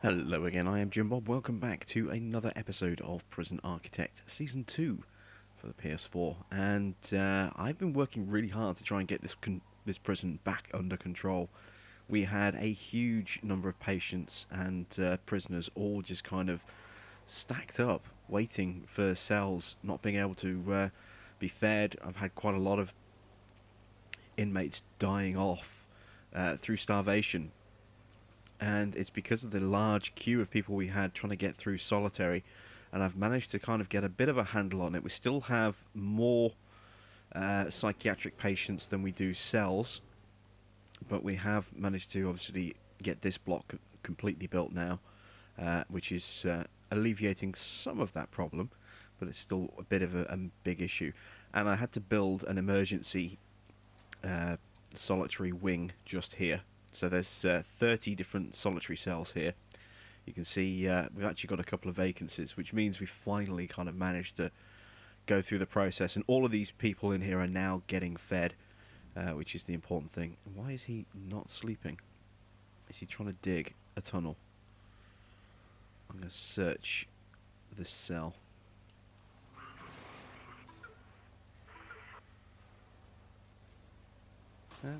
Hello again, I am Jim Bob. Welcome back to another episode of Prison Architect Season 2 for the PS4. And I've been working really hard to try and get this prison back under control. We had a huge number of patients and prisoners all just kind of stacked up, waiting for cells, not being able to be fed. I've had quite a lot of inmates dying off through starvation, and it's because of the large queue of people we had trying to get through solitary, and I've managed to kind of get a bit of a handle on it. We still have more psychiatric patients than we do cells, but we have managed to obviously get this block completely built now, which is alleviating some of that problem, but it's still a bit of a big issue. And I had to build an emergency uh, solitary wing just here. So there's 30 different solitary cells here. You can see we've actually got a couple of vacancies, which means we finally kind of managed to go through the process. And all of these people in here are now getting fed, which is the important thing. Why is he not sleeping? Is he trying to dig a tunnel? I'm going to search this cell. No,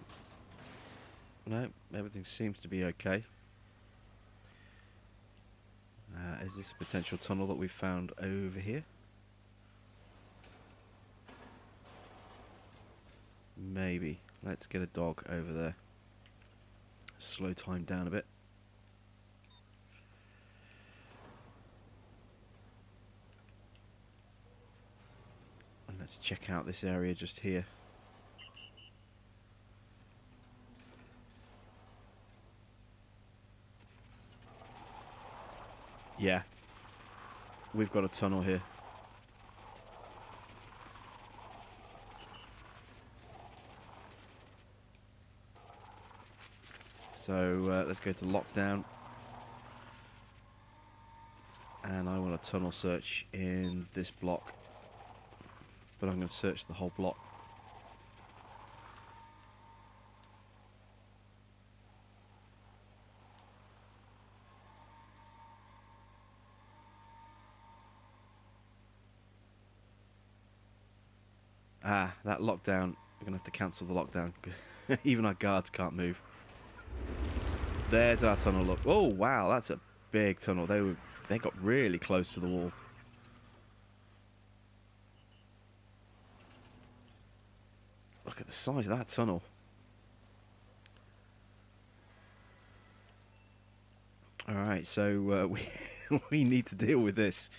no, everything seems to be okay. Is this a potential tunnel that we've found over here? Maybe. Let's get a dog over there. Slow time down a bit. And let's check out this area just here. Yeah, we've got a tunnel here. So let's go to lockdown. And I want a tunnel search in this block. But I'm going to search the whole block. Ah, that lockdown. We're going to have to cancel the lockdown, because even our guards can't move. There's our tunnel. Look. Oh, wow, that's a big tunnel. They got really close to the wall. Look at the size of that tunnel. Alright, so we, we need to deal with this.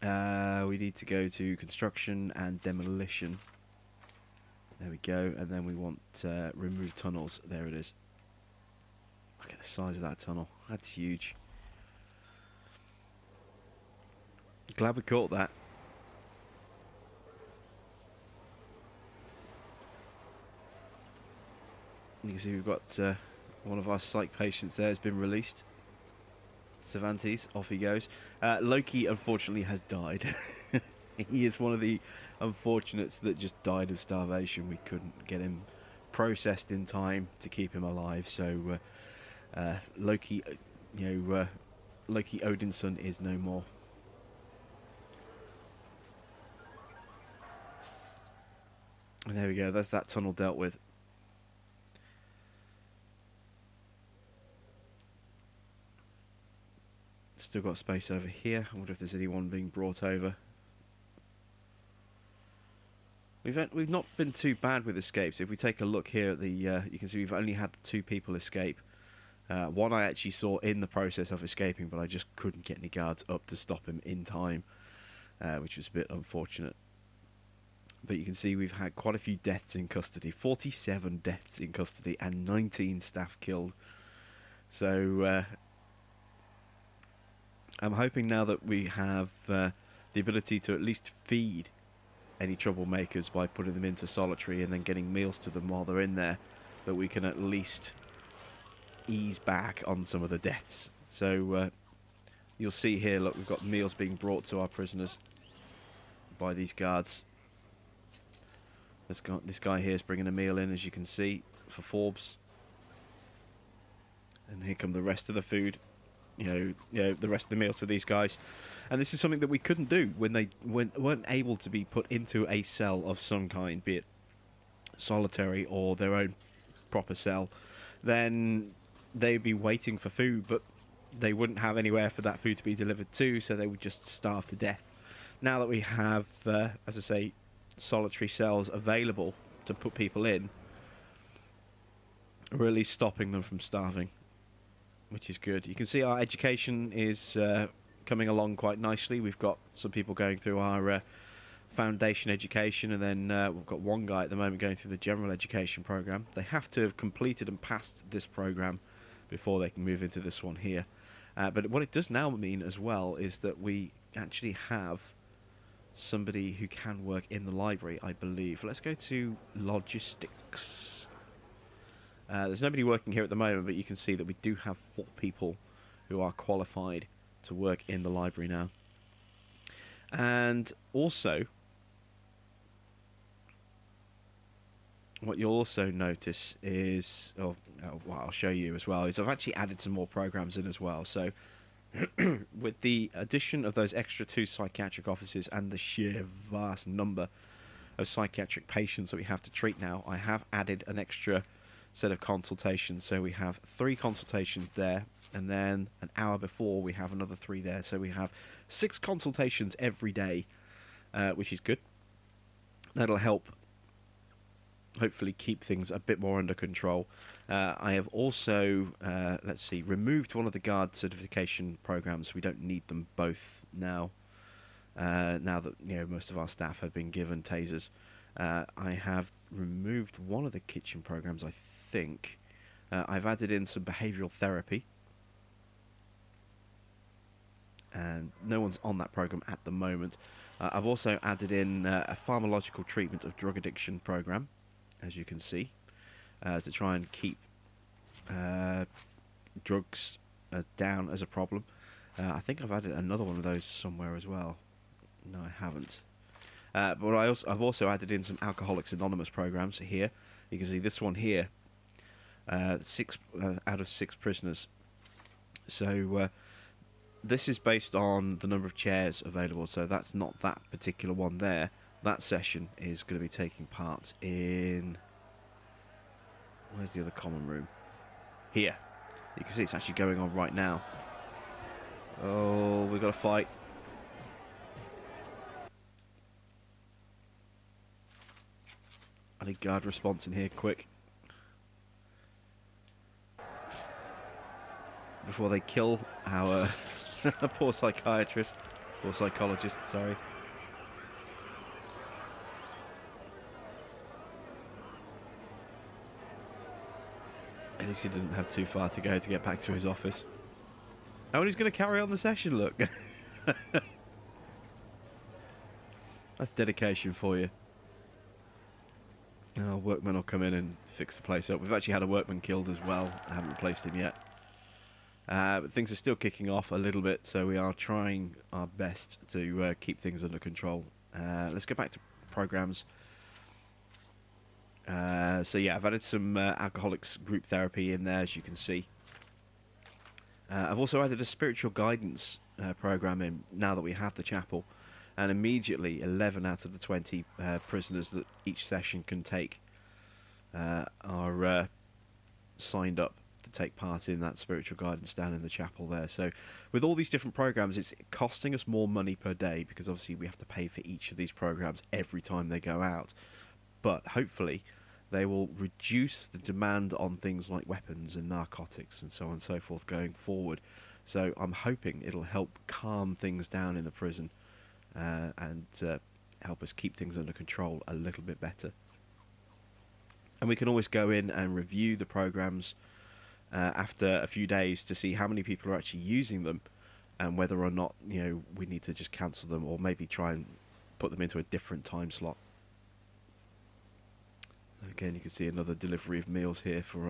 We need to go to construction and demolition. There we go, and then we want remove tunnels. There it is. Look at the size of that tunnel. That's huge. Glad we caught that. You can see we've got one of our psych patients there has been released. Cervantes, off he goes. Loki, unfortunately, has died. He is one of the unfortunates that just died of starvation. We couldn't get him processed in time to keep him alive. So Loki, Loki Odinson is no more. And there we go. That's that tunnel dealt with. Still got space over here. I wonder if there's anyone being brought over. We've not been too bad with escapes. If we take a look here at the, you can see we've only had 2 people escape. One I actually saw in the process of escaping, but I just couldn't get any guards up to stop him in time, which was a bit unfortunate. But you can see we've had quite a few deaths in custody. 47 deaths in custody and 19 staff killed. So I'm hoping now that we have the ability to at least feed any troublemakers by putting them into solitary and then getting meals to them while they're in there, that we can at least ease back on some of the deaths. So you'll see here, look, we've got meals being brought to our prisoners by these guards. This guy here is bringing a meal in, as you can see, for Forbes. And here come the rest of the food. the rest of the meal to these guys. And this is something that we couldn't do when they weren't able to be put into a cell of some kind, be it solitary or their own proper cell. Then they'd be waiting for food, but they wouldn't have anywhere for that food to be delivered to, so they would just starve to death. Now that we have, as I say, solitary cells available to put people in, we're at least stopping them from starving, which is good. You can see our education is coming along quite nicely. We've got some people going through our foundation education, and then we've got one guy at the moment going through the general education program. They have to have completed and passed this program before they can move into this one here. But what it does now mean as well is that we actually have somebody who can work in the library, I believe. Let's go to logistics. There's nobody working here at the moment, but you can see that we do have 4 people who are qualified to work in the library now. And also, what you'll also notice is, what I'll show you as well, is I've actually added some more programs in as well. So with the addition of those extra 2 psychiatric officers and the sheer vast number of psychiatric patients that we have to treat now, I have added an extra set of consultations. So we have 3 consultations there, and then an hour before we have another 3 there. So we have 6 consultations every day, which is good. That'll help hopefully keep things a bit more under control. I have also, let's see, removed one of the guard certification programs. We don't need them both now. Now that most of our staff have been given tasers, I have removed one of the kitchen programs. I think I've added in some behavioural therapy, and no one's on that program at the moment. I've also added in a pharmacological treatment of drug addiction program, as you can see, to try and keep drugs down as a problem. I think I've added another one of those somewhere as well. No, I haven't. But I've also added in some Alcoholics Anonymous programs here. You can see this one here, 6 out of 6 prisoners. So this is based on the number of chairs available, so that's not that particular one there. That session is going to be taking part in... Where's the other common room? Here. You can see it's actually going on right now. Oh, we've got a fight. I need guard response in here, quick. Before they kill our poor psychiatrist. Or psychologist, sorry. At least he doesn't have too far to go to get back to his office. Oh, and he's going to carry on the session, look. That's dedication for you. Oh, workmen will come in and fix the place up. We've actually had a workman killed as well. I haven't replaced him yet. But things are still kicking off a little bit, so we are trying our best to keep things under control. Let's go back to programs. So yeah, I've added some alcoholics group therapy in there, as you can see. I've also added a spiritual guidance program in now that we have the chapel, and immediately 11 out of the 20 prisoners that each session can take are signed up to take part in that spiritual guidance down in the chapel there. So with all these different programs, it's costing us more money per day, because obviously we have to pay for each of these programs every time they go out. But hopefully they will reduce the demand on things like weapons and narcotics and so on and so forth going forward. So I'm hoping it'll help calm things down in the prison and help us keep things under control a little bit better. And we can always go in and review the programs after a few days to see how many people are actually using them, and whether or not we need to just cancel them, or maybe try and put them into a different time slot. Again, you can see another delivery of meals here for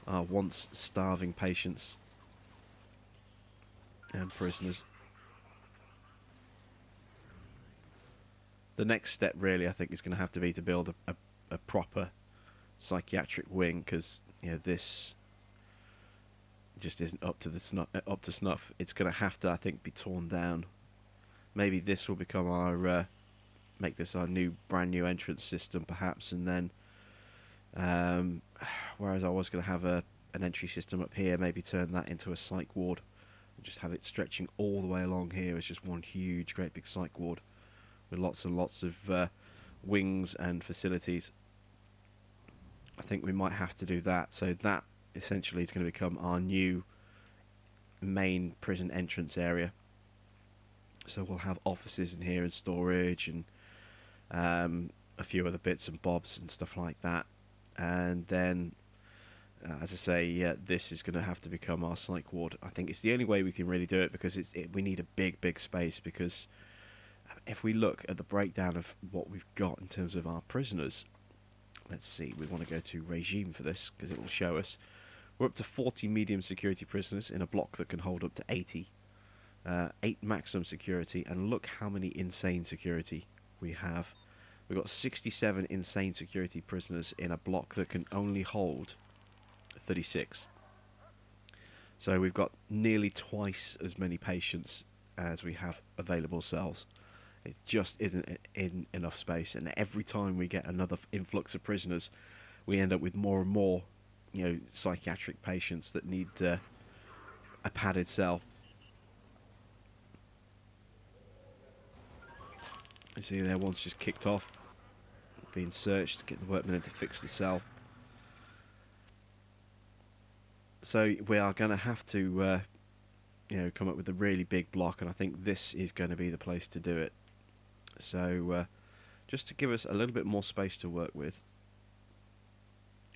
our once starving patients and prisoners. The next step, really, I think, is going to have to be to build a proper psychiatric wing, because this just isn't up to snuff. It's going to have to, I think, be torn down. Maybe this will become our make this our new brand new entrance system, perhaps, and then um, whereas I was going to have an entry system up here, maybe turn that into a psych ward and just have it stretching all the way along here as just one huge, great big psych ward with lots and lots of wings and facilities. I think we might have to do that. So that essentially is going to become our new main prison entrance area. So we'll have offices in here and storage and a few other bits and bobs and stuff like that. And then, as I say, this is going to have to become our psych ward. I think it's the only way we can really do it, because we need a big space. Because if we look at the breakdown of what we've got in terms of our prisoners, let's see, we want to go to regime for this because it will show us. We're up to 40 medium security prisoners in a block that can hold up to 80. 8 maximum security, and look how many insane security we have. We've got 67 insane security prisoners in a block that can only hold 36. So we've got nearly twice as many patients as we have available cells. It just isn't in enough space, and every time we get another influx of prisoners, we end up with more and more, psychiatric patients that need a padded cell. You see there, one's just kicked off, being searched to get the workmen in to fix the cell. So we are going to have to, come up with a really big block, and I think this is going to be the place to do it. So just to give us a little bit more space to work with,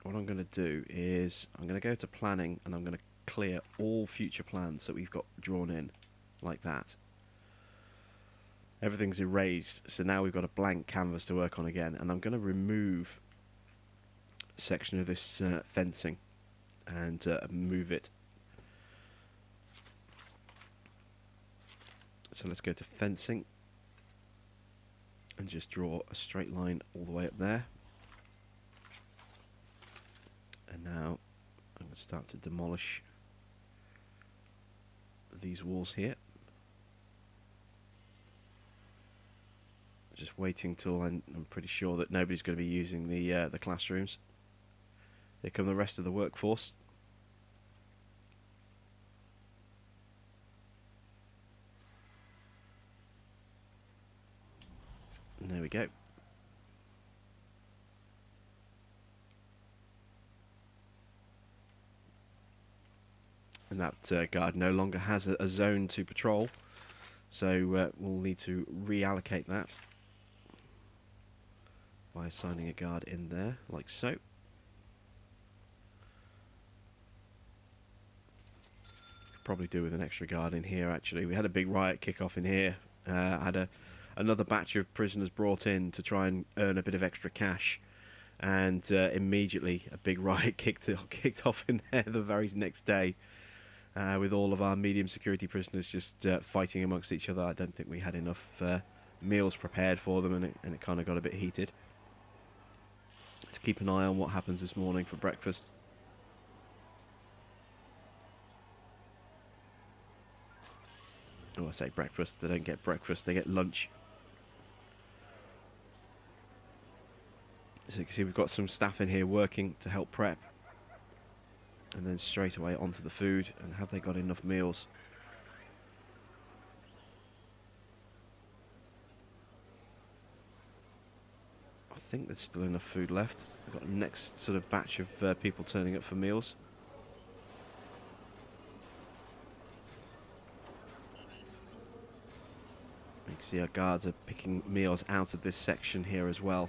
what I'm going to do is I'm going to go to planning, and I'm going to clear all future plans that we've got drawn in, like that. Everything's erased, so now we've got a blank canvas to work on again, and I'm going to remove a section of this fencing and move it. So let's go to fencing and just draw a straight line all the way up there. And now I'm going to start to demolish these walls here. Just waiting till I'm pretty sure that nobody's going to be using the classrooms. Here come the rest of the workforce. And there we go. And that guard no longer has a zone to patrol, so we'll need to reallocate that by assigning a guard in there, like so. Probably do with an extra guard in here, actually. We had a big riot kick off in here. Had another batch of prisoners brought in to try and earn a bit of extra cash, and immediately a big riot kicked off in there the very next day, with all of our medium security prisoners just fighting amongst each other. I don't think we had enough meals prepared for them, and it kind of got a bit heated. Let's keep an eye on what happens this morning for breakfast. Oh, I say breakfast. They don't get breakfast, they get lunch. So you can see we've got some staff in here working to help prep. And then straight away onto the food, and have they got enough meals? I think there's still enough food left. We've got the next sort of batch of people turning up for meals. You can see our guards are picking meals out of this section here as well.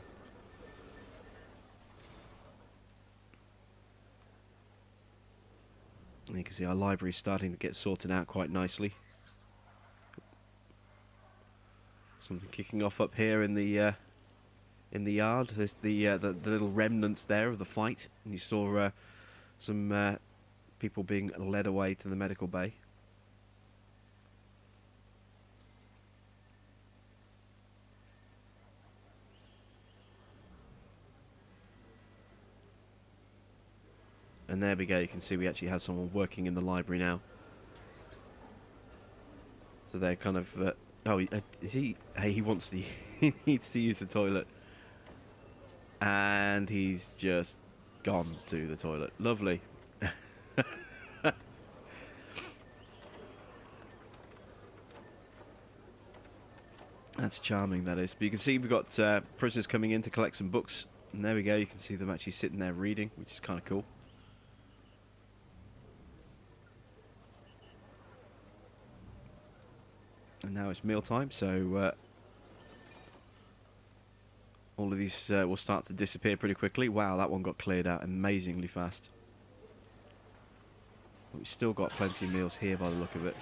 And you can see our library starting to get sorted out quite nicely. Something kicking off up here in the yard. There's the little remnants there of the fight, and you saw some people being led away to the medical bay. And there we go, you can see we actually have someone working in the library now. So they're kind of... oh, is he... Hey, he wants to... he needs to use the toilet. And he's just gone to the toilet. Lovely. That's charming, that is. But you can see we've got prisoners coming in to collect some books. And there we go, you can see them actually sitting there reading, which is kind of cool. And now it's mealtime, so all of these will start to disappear pretty quickly. Wow, that one got cleared out amazingly fast. But we've still got plenty of meals here by the look of it.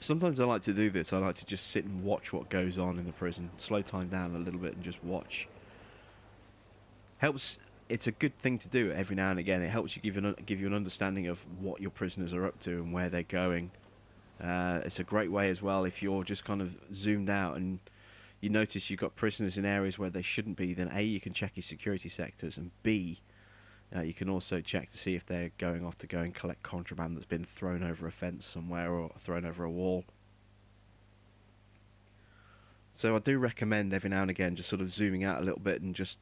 Sometimes I like to do this. I like to just sit and watch what goes on in the prison. Slow time down a little bit and just watch. Helps. It's a good thing to do every now and again. It helps you give you an understanding of what your prisoners are up to and where they're going. It's a great way as well if you're just kind of zoomed out and you notice you've got prisoners in areas where they shouldn't be. Then A, you can check your security sectors, and B, you can also check to see if they're going off to go and collect contraband that's been thrown over a fence somewhere or thrown over a wall. So I do recommend every now and again just sort of zooming out a little bit and just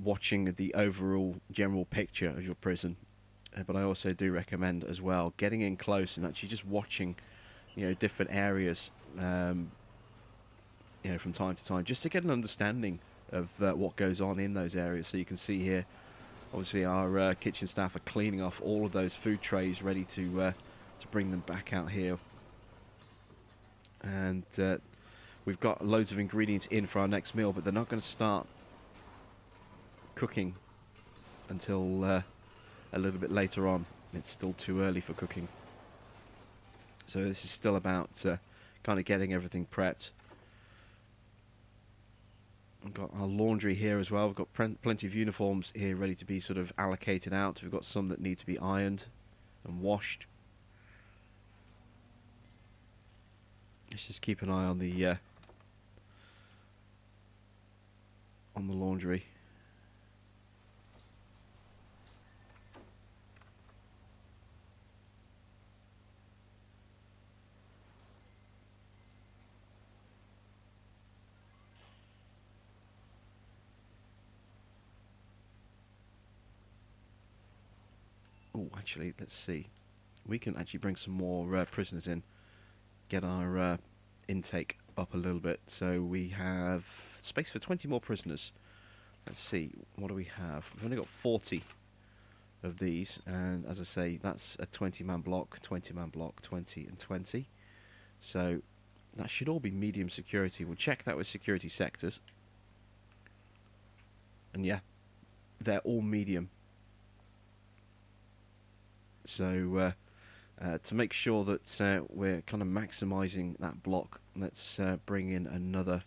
watching the overall general picture of your prison. But I also do recommend as well getting in close and actually just watching, different areas, from time to time, just to get an understanding of what goes on in those areas. So you can see here, obviously our kitchen staff are cleaning off all of those food trays, ready to bring them back out here. And we've got loads of ingredients in for our next meal, but they're not going to start cooking until a little bit later on. It's still too early for cooking. So this is still about kind of getting everything prepped. We've got our laundry here as well. We've got plenty of uniforms here ready to be sort of allocated out. We've got some that need to be ironed and washed. Let's just keep an eye on the laundry. Oh, actually, let's see. We can actually bring some more prisoners in. Get our intake up a little bit. So we have space for 20 more prisoners. Let's see, what do we have? We've only got 40 of these. And as I say, that's a 20-man block, 20-man block, 20 and 20. So that should all be medium security. We'll check that with security sectors. And yeah, they're all medium. So to make sure that we're kind of maximising that block, let's bring in another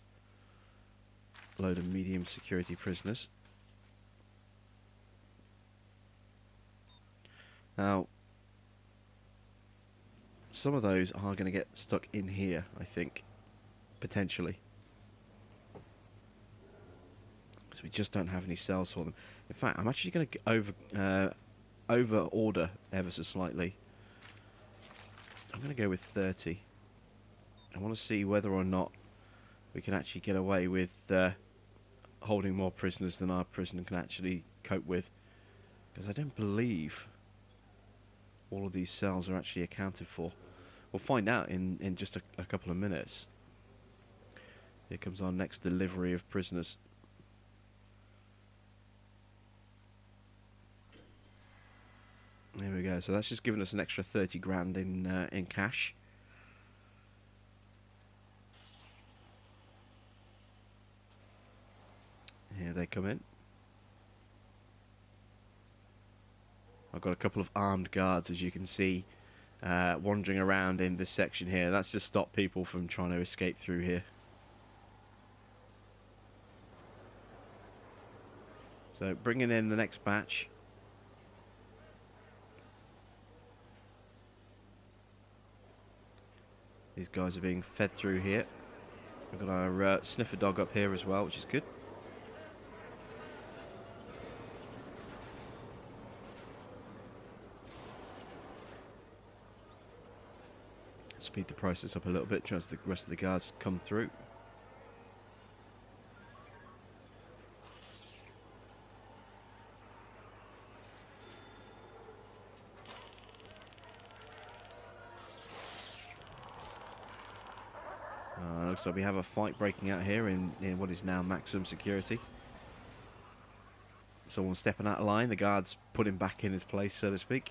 load of medium security prisoners. Now, some of those are going to get stuck in here, I think, potentially. Because we just don't have any cells for them. In fact, I'm actually going to over order ever so slightly. I'm going to go with 30. I want to see whether or not we can actually get away with holding more prisoners than our prisoner can actually cope with. Because I don't believe all of these cells are actually accounted for. We'll find out in just a couple of minutes. Here comes our next delivery of prisoners. There we go. So that's just given us an extra 30 grand in cash. Here they come in. I've got a couple of armed guards, as you can see, wandering around in this section here. That's just stopped people from trying to escape through here. So bringing in the next batch. These guys are being fed through here. We've got our sniffer dog up here as well, which is good. Speed the process up a little bit, try as the rest of the guards come through. Looks like we have a fight breaking out here in what is now maximum security. Someone's stepping out of line, the guards put him back in his place, so to speak.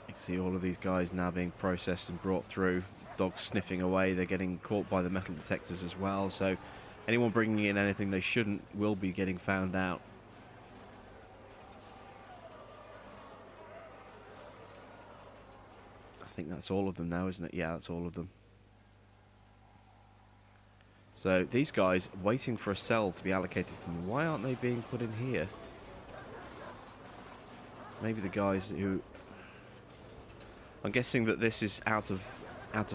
You can see all of these guys now being processed and brought through. Dogs sniffing away, they're getting caught by the metal detectors as well, so anyone bringing in anything they shouldn't will be getting found out. I think that's all of them now, isn't it? Yeah, that's all of them. So these guys waiting for a cell to be allocated to them. Why aren't they being put in here? Maybe the guys who... I'm guessing that this is out of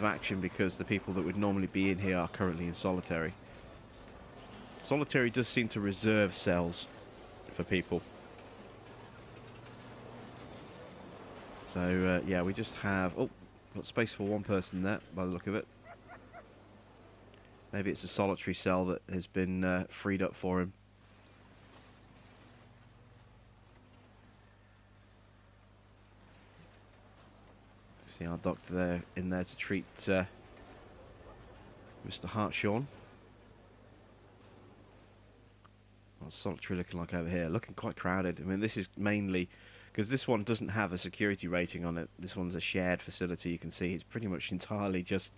action because the people that would normally be in here are currently in solitary. Solitary does seem to reserve cells for people. So, yeah, we just have... Oh, got space for one person there, by the look of it. Maybe it's a solitary cell that has been freed up for him. See our doctor there in there to treat Mr. Hartshawn. What's solitary looking like over here? Looking quite crowded. I mean, this is mainly because this one doesn't have a security rating on it. This one's a shared facility. You can see it's pretty much entirely just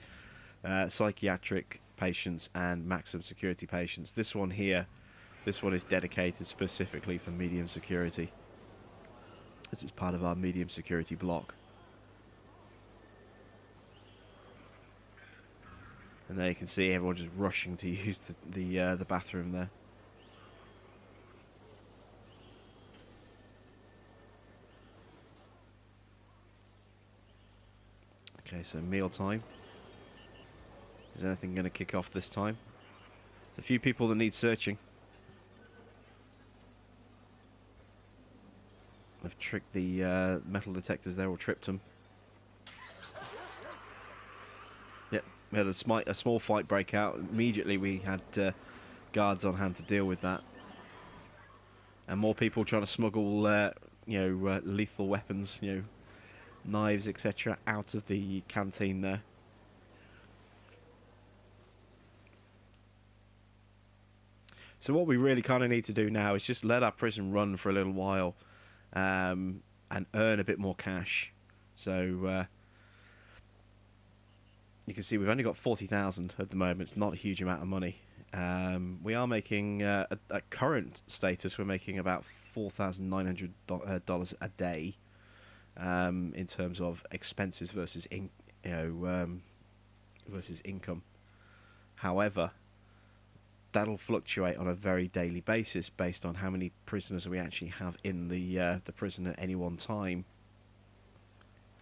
psychiatric patients and maximum security patients. This one here, this one is dedicated specifically for medium security. This is part of our medium security block. And there you can see everyone just rushing to use the bathroom there. Okay, so meal time. Is anything going to kick off this time? There's a few people that need searching. I've tricked the metal detectors there, or tripped them. Yep, we had a small fight break out. Immediately we had guards on hand to deal with that. And more people trying to smuggle, lethal weapons, knives, etc., out of the canteen there. So what we really kind of need to do now is just let our prison run for a little while and earn a bit more cash. So you can see we've only got 40,000 at the moment. It's not a huge amount of money. We are making, at current status, we're making about $4,900 a day in terms of expenses versus versus income. However, that'll fluctuate on a very daily basis based on how many prisoners we actually have in the prison at any one time.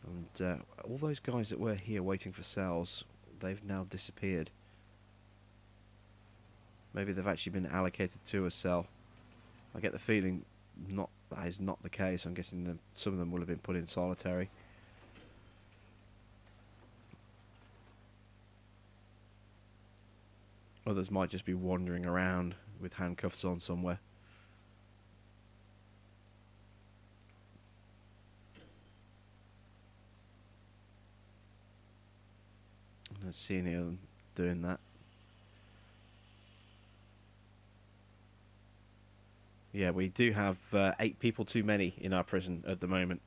And all those guys that were here waiting for cells, they've now disappeared. Maybe they've actually been allocated to a cell. I get the feeling that is not the case. I'm guessing that some of them will have been put in solitary. Others might just be wandering around with handcuffs on somewhere. I don't see any of them doing that. Yeah, we do have 8 people too many in our prison at the moment.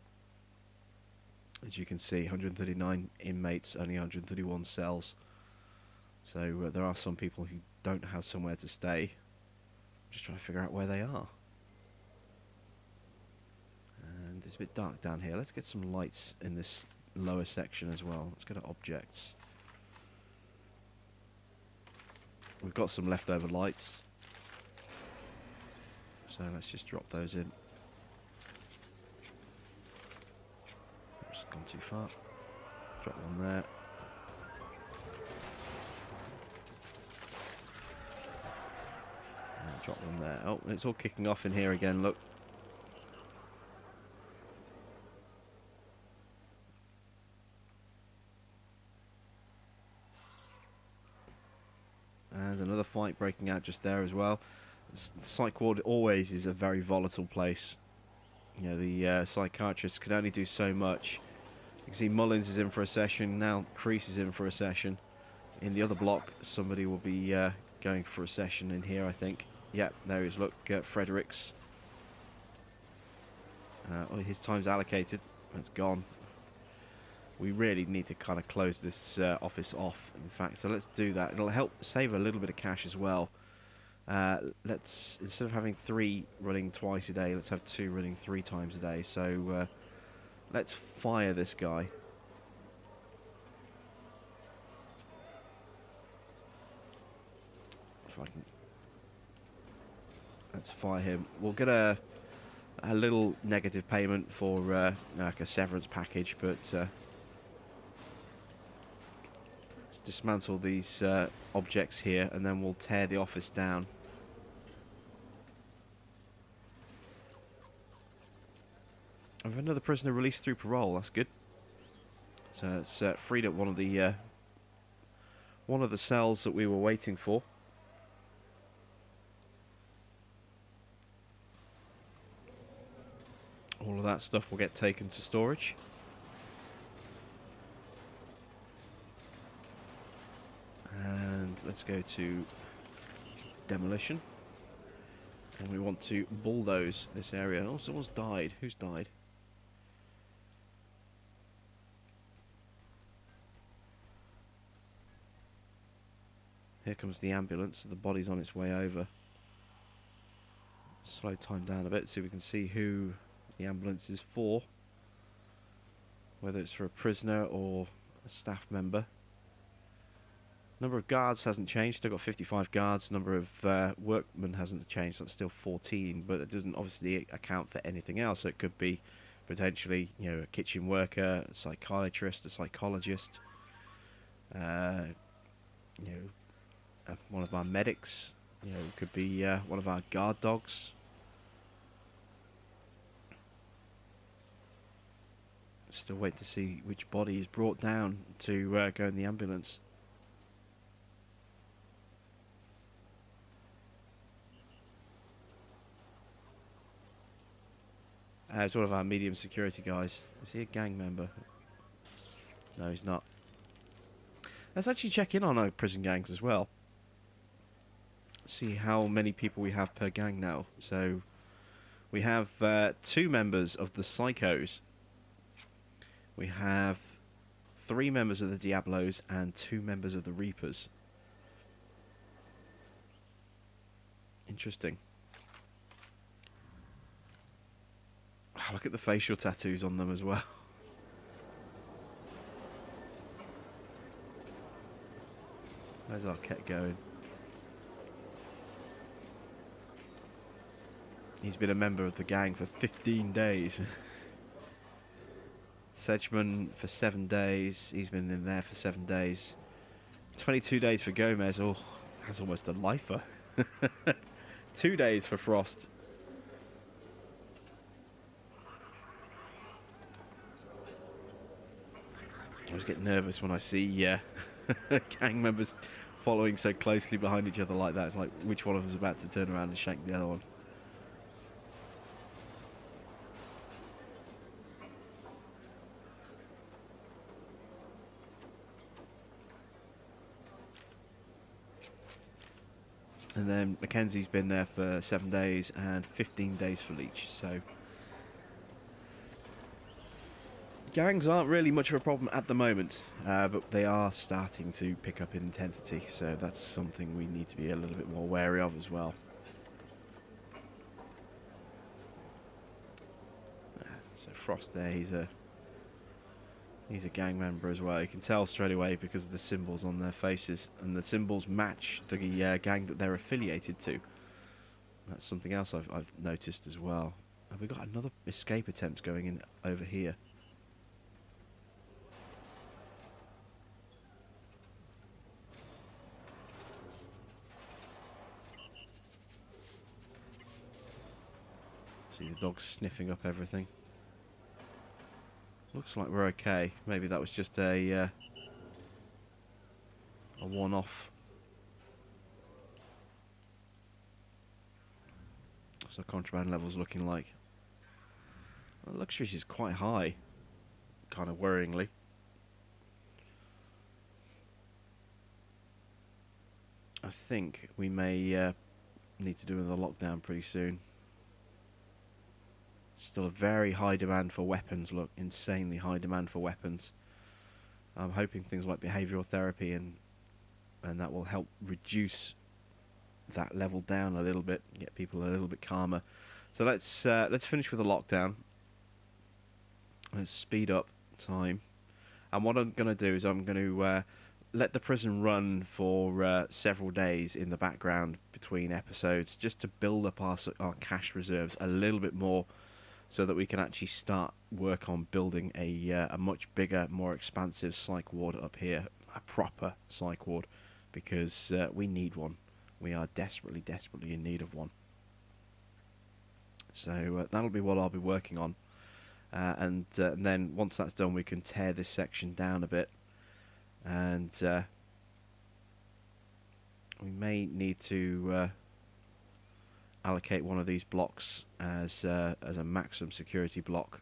As you can see, 139 inmates, only 131 cells. So there are some people who don't have somewhere to stay. I'm just trying to figure out where they are. And it's a bit dark down here. Let's get some lights in this lower section as well. Let's go to objects. We've got some leftover lights, so let's just drop those in. Oops, gone too far. Drop one there. And drop one there. Oh, it's all kicking off in here again, look. And another fight breaking out just there as well. Psych ward always is a very volatile place. You know, the psychiatrist can only do so much. You can see Mullins is in for a session, now Crease is in for a session. In the other block, somebody will be going for a session in here, I think. Yep, there he is, look, Fredericks. Oh, his time's allocated, it's gone. We really need to kind of close this office off, in fact, so let's do that. It'll help save a little bit of cash as well. Let's, instead of having 3 running twice a day, let's have 2 running 3 times a day. So let's fire this guy. If I can, let's fire him. We'll get a little negative payment for like a severance package, but let's dismantle these objects here, and then we'll tear the office down. I have another prisoner released through parole. That's good. So it's freed up one of the cells that we were waiting for. All of that stuff will get taken to storage. And let's go to demolition. And we want to bulldoze this area. Oh, someone's died. Who's died? Here comes the ambulance. The body's on its way over. Slow time down a bit so we can see who the ambulance is for. Whether it's for a prisoner or a staff member. Number of guards hasn't changed. Still got 55 guards. Number of workmen hasn't changed. That's still 14, but it doesn't obviously account for anything else. So it could be potentially, you know, a kitchen worker, a psychiatrist, a psychologist, you know, one of our medics. You know, it could be one of our guard dogs. Still wait to see which body is brought down to go in the ambulance. It's one of our medium security guys. Is he a gang member? No, he's not. Let's actually check in on our prison gangs as well. See how many people we have per gang now. So we have 2 members of the Psychos. We have 3 members of the Diablos and 2 members of the Reapers. Interesting. Oh, look at the facial tattoos on them as well. Where's Arquette going? He's been a member of the gang for 15 days. Sedgman for 7 days. He's been in there for 7 days. 22 days for Gomez. Oh, that's almost a lifer. 2 days for Frost. I always get nervous when I see gang members following so closely behind each other like that. It's like which one of them is about to turn around and shank the other one. And then Mackenzie's been there for 7 days and 15 days for Leach. So gangs aren't really much of a problem at the moment, but they are starting to pick up in intensity. So that's something we need to be a little bit more wary of as well. So Frost there, he's a He's a gang member as well. You can tell straight away because of the symbols on their faces, and the symbols match the gang that they're affiliated to. That's something else I've noticed as well. Have we got another escape attempt going in over here? See the dogs sniffing up everything. Looks like we're okay. Maybe that was just a one-off. So contraband levels looking like. Well, luxuries is quite high, kind of worryingly. I think we may need to do another lockdown pretty soon. Still a very high demand for weapons. Look, insanely high demand for weapons. I'm hoping things like behavioural therapy and that will help reduce that level down a little bit, get people a little bit calmer. So let's finish with a lockdown. Let's speed up time. And what I'm going to do is I'm going to let the prison run for several days in the background between episodes, just to build up our cash reserves a little bit more, so that we can actually start work on building a much bigger, more expansive psych ward up here, a proper psych ward, because we need one. We are desperately, desperately in need of one. So that'll be what I'll be working on. And then once that's done, we can tear this section down a bit. And we may need to allocate one of these blocks as a maximum security block.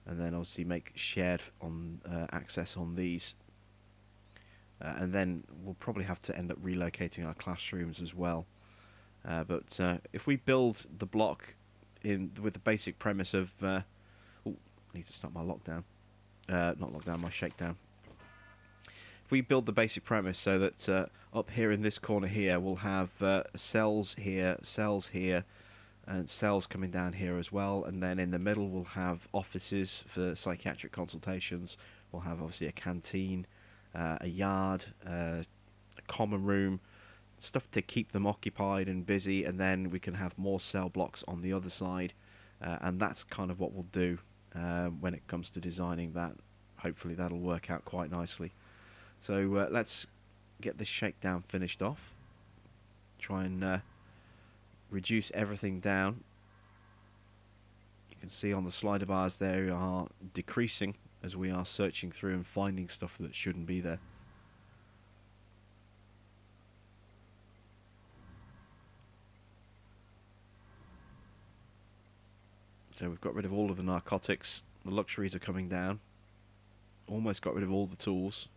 And then obviously make shared on access on these. And then we'll probably have to end up relocating our classrooms as well. But if we build the block with the basic premise of... I need to start my lockdown. Not lockdown, my shakedown. If we build the basic premise so that up here in this corner here, we'll have cells here, and cells coming down here as well. And then in the middle, we'll have offices for psychiatric consultations. We'll have obviously a canteen, a yard, a common room, stuff to keep them occupied and busy, and then we can have more cell blocks on the other side, and that's kind of what we'll do when it comes to designing that. Hopefully that'll work out quite nicely. So let's get this shakedown finished off, try and reduce everything down. You can see on the slider bars they are decreasing as we are searching through and finding stuff that shouldn't be there. So we've got rid of all of the narcotics, the luxuries are coming down, almost got rid of all the tools,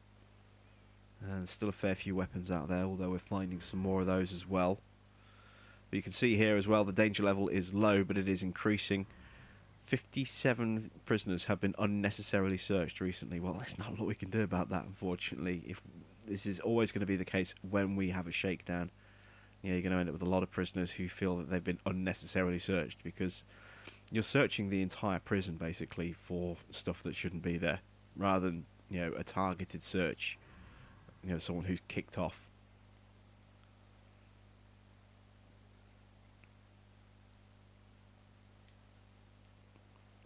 and there's still a fair few weapons out there, although we're finding some more of those as well. But you can see here as well the danger level is low, but it is increasing. 57 prisoners have been unnecessarily searched recently. Well, there's not a lot we can do about that, unfortunately. If this is always going to be the case when we have a shakedown. You know, you're going to end up with a lot of prisoners who feel that they've been unnecessarily searched, because you're searching the entire prison basically for stuff that shouldn't be there, rather than, you know, a targeted search. You know, someone who's kicked off.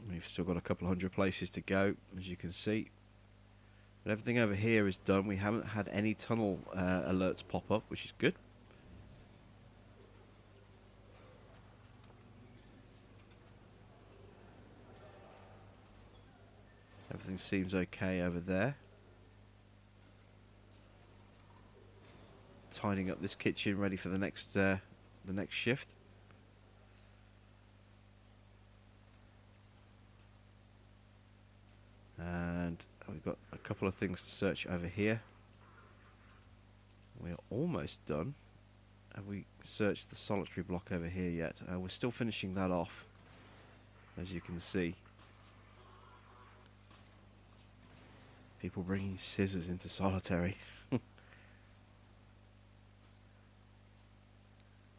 We've still got a couple of hundred places to go, as you can see. But everything over here is done. We haven't had any tunnel alerts pop up, which is good. Everything seems okay over there. Tidying up this kitchen, ready for the next shift. And we've got a couple of things to search over here. We're almost done. Have we searched the solitary block over here yet? We're still finishing that off, as you can see. People bringing scissors into solitary.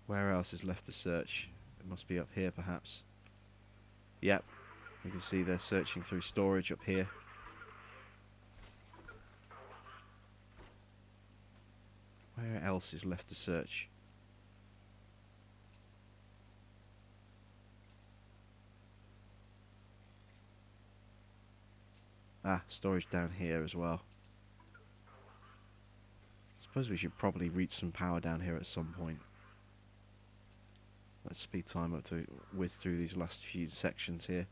Where else is left to search? It must be up here, perhaps. Yep, you can see they're searching through storage up here. Where else is left to search? Ah, storage down here as well. Suppose we should probably reach some power down here at some point. Let's speed time up to whiz through these last few sections here.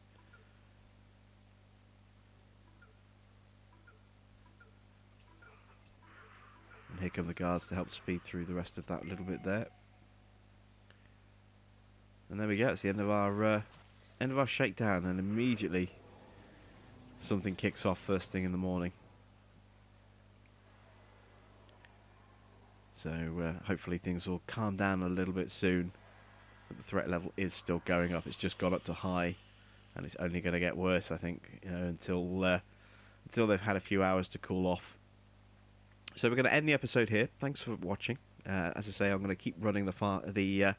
And here come the guards to help speed through the rest of that little bit there. And there we go. It's the end of our shakedown, and immediately something kicks off first thing in the morning. So hopefully things will calm down a little bit soon. But the threat level is still going up. It's just gone up to high, and it's only going to get worse, I think, until they've had a few hours to cool off. So we're going to end the episode here. Thanks for watching. As I say, I'm going to keep running the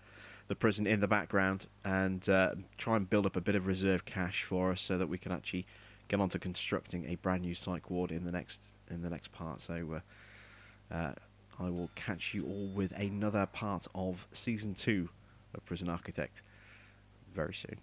prison in the background and try and build up a bit of reserve cash for us so that we can actually get on to constructing a brand new psych ward in the next part. So I will catch you all with another part of Season 2 of Prison Architect very soon.